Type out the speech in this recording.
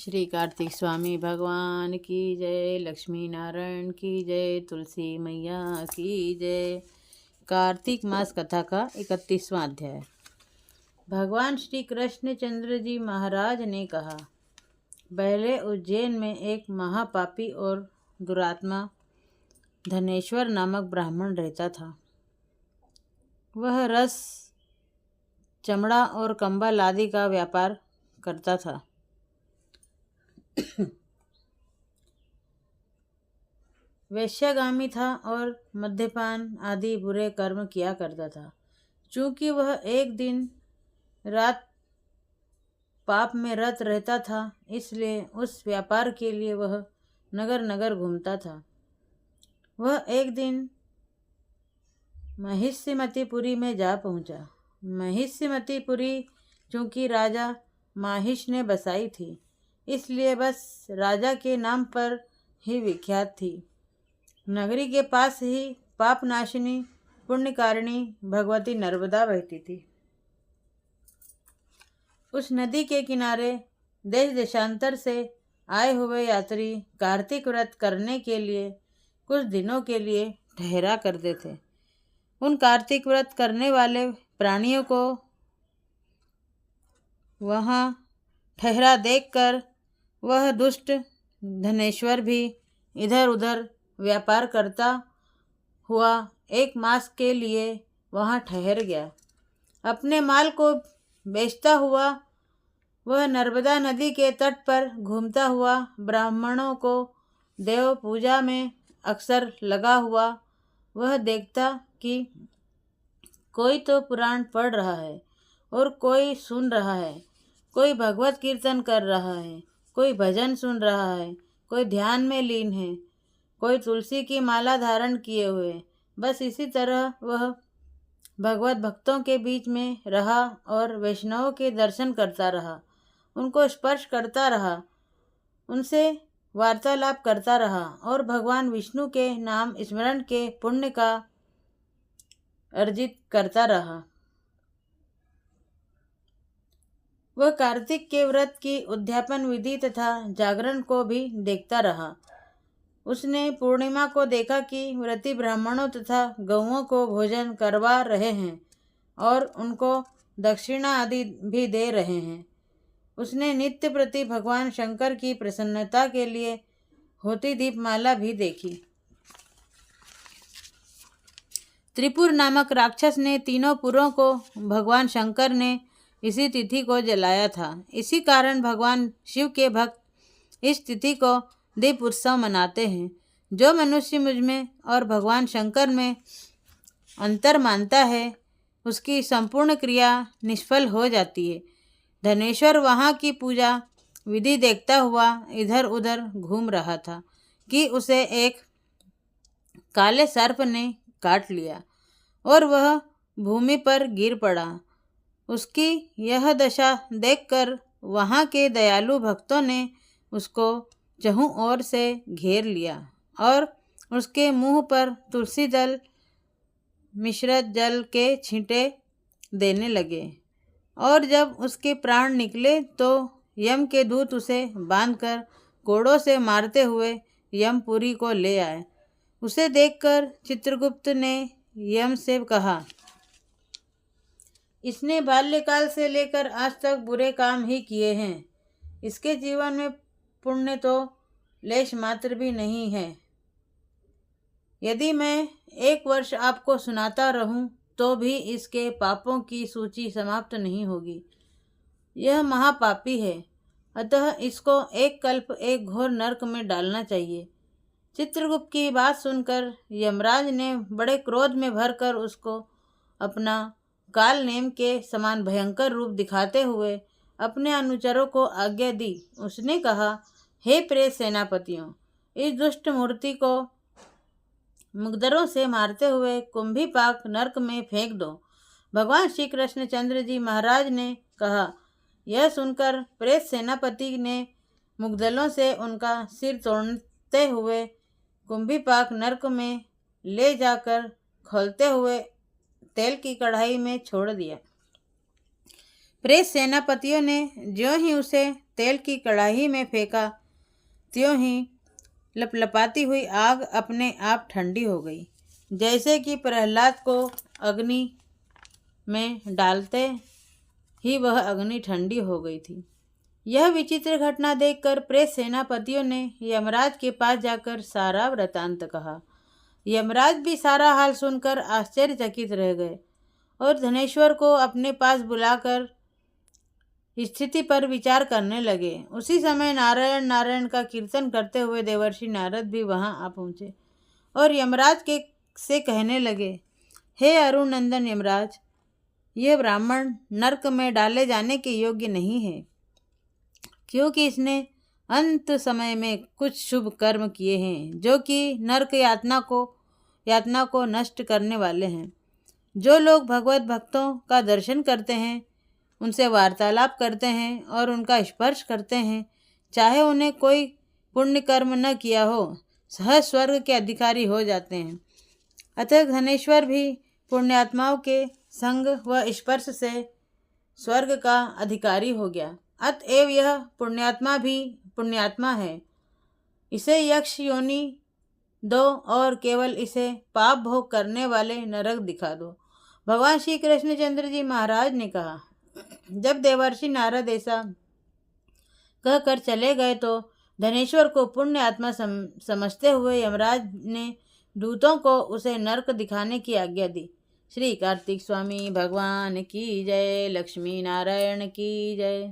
श्री कार्तिक स्वामी भगवान की जय, लक्ष्मी नारायण की जय, तुलसी मैया की जय। कार्तिक मास कथा का 31वां अध्याय। भगवान श्री कृष्ण चंद्र जी महाराज ने कहा, पहले उज्जैन में एक महापापी और दुरात्मा धनेश्वर नामक ब्राह्मण रहता था। वह रस, चमड़ा और कंबल आदि का व्यापार करता था। वैश्यगामी था और मद्यपान आदि बुरे कर्म किया करता था। चूंकि वह एक दिन रात पाप में रत रहता था, इसलिए उस व्यापार के लिए वह नगर नगर घूमता था। वह एक दिन महिष्यमतीपुरी में जा पहुंचा। महिष्यमतीपुरी चूंकि राजा माहिष ने बसाई थी, इसलिए बस राजा के नाम पर ही विख्यात थी। नगरी के पास ही पापनाशिनी पुण्यकारिणी भगवती नर्मदा बहती थी। उस नदी के किनारे देश देशांतर से आए हुए यात्री कार्तिक व्रत करने के लिए कुछ दिनों के लिए ठहरा करते थे। उन कार्तिक व्रत करने वाले प्राणियों को वहाँ ठहरा देखकर वह दुष्ट धनेश्वर भी इधर उधर व्यापार करता हुआ 1 मास के लिए वहाँ ठहर गया। अपने माल को बेचता हुआ वह नर्मदा नदी के तट पर घूमता हुआ ब्राह्मणों को देव पूजा में अक्सर लगा हुआ वह देखता कि कोई तो पुराण पढ़ रहा है और कोई सुन रहा है, कोई भगवत कीर्तन कर रहा है, कोई भजन सुन रहा है, कोई ध्यान में लीन है, कोई तुलसी की माला धारण किए हुए। बस इसी तरह वह भगवत भक्तों के बीच में रहा और वैष्णवों के दर्शन करता रहा, उनको स्पर्श करता रहा, उनसे वार्तालाप करता रहा और भगवान विष्णु के नाम स्मरण के पुण्य का अर्जित करता रहा। वह कार्तिक के व्रत की उद्यापन विधि तथा जागरण को भी देखता रहा। उसने पूर्णिमा को देखा कि व्रती ब्राह्मणों तथा गौओं को भोजन करवा रहे हैं और उनको दक्षिणा आदि भी दे रहे हैं। उसने नित्य प्रति भगवान शंकर की प्रसन्नता के लिए होती दीपमाला भी देखी। त्रिपुर नामक राक्षस ने 3 पुरों को भगवान शंकर ने इसी तिथि को जलाया था। इसी कारण भगवान शिव के भक्त इस तिथि को दीप उत्सव मनाते हैं। जो मनुष्य मुझ में और भगवान शंकर में अंतर मानता है, उसकी संपूर्ण क्रिया निष्फल हो जाती है। धनेश्वर वहाँ की पूजा विधि देखता हुआ इधर उधर घूम रहा था कि उसे एक काले सर्प ने काट लिया और वह भूमि पर गिर पड़ा। उसकी यह दशा देखकर वहाँ के दयालु भक्तों ने उसको चहुं ओर से घेर लिया और उसके मुंह पर तुलसी दल मिश्रित जल के छींटे देने लगे। और जब उसके प्राण निकले तो यम के दूत उसे बांधकर कोड़ों से मारते हुए यमपुरी को ले आए। उसे देखकर चित्रगुप्त ने यम से कहा, इसने बाल्यकाल से लेकर आज तक बुरे काम ही किए हैं। इसके जीवन में पुण्य तो लेश मात्र भी नहीं है। यदि मैं 1 वर्ष आपको सुनाता रहूं तो भी इसके पापों की सूची समाप्त नहीं होगी। यह महापापी है, अतः इसको 1 कल्प एक घोर नरक में डालना चाहिए। चित्रगुप्त की बात सुनकर यमराज ने बड़े क्रोध में भरकर उसको अपना काल नेम के समान भयंकर रूप दिखाते हुए अपने अनुचरों को आज्ञा दी। उसने कहा, हे प्रेत सेनापतियों, इस दुष्ट मूर्ति को मुग्दरों से मारते हुए कुंभीपाक नरक में फेंक दो। भगवान श्री कृष्ण चंद्र जी महाराज ने कहा। यह सुनकर प्रेत सेनापति ने मुग्दलों से उनका सिर तोड़ते हुए कुंभीपाक नरक में ले जाकर खोलते हुए तेल की कढ़ाई में छोड़ दिया। प्रेत सेनापतियों ने ज्यों ही उसे तेल की कढ़ाई में फेंका, त्यों ही लपलपाती हुई आग अपने आप ठंडी हो गई, जैसे कि प्रहलाद को अग्नि में डालते ही वह अग्नि ठंडी हो गई थी। यह विचित्र घटना देखकर प्रेत सेनापतियों ने यमराज के पास जाकर सारा वृतांत कहा। यमराज भी सारा हाल सुनकर आश्चर्यचकित रह गए और धनेश्वर को अपने पास बुलाकर स्थिति पर विचार करने लगे। उसी समय नारायण नारायण का कीर्तन करते हुए देवर्षि नारद भी वहां आ पहुंचे और यमराज के से कहने लगे, हे अरुण नंदन यमराज, यह ब्राह्मण नरक में डाले जाने के योग्य नहीं है, क्योंकि इसने अंत समय में कुछ शुभ कर्म किए हैं जो कि नरक यातना को नष्ट करने वाले हैं। जो लोग भगवत भक्तों का दर्शन करते हैं, उनसे वार्तालाप करते हैं और उनका स्पर्श करते हैं, चाहे उन्हें कोई पुण्य कर्म न किया हो, सहज स्वर्ग के अधिकारी हो जाते हैं। अतः धनेश्वर भी पुण्यात्माओं के संग व स्पर्श से स्वर्ग का अधिकारी हो गया। अतएव यह पुण्यात्मा भी पुण्यात्मा है। इसे यक्ष योनि दो और केवल इसे पाप भोग करने वाले नरक दिखा दो। भगवान श्री कृष्णचंद्र जी महाराज ने कहा। जब देवर्षि नारद ऐसा कहकर चले गए तो धनेश्वर को पुण्य आत्मा समझते हुए यमराज ने दूतों को उसे नरक दिखाने की आज्ञा दी। श्री कार्तिक स्वामी भगवान की जय। लक्ष्मी नारायण की जय।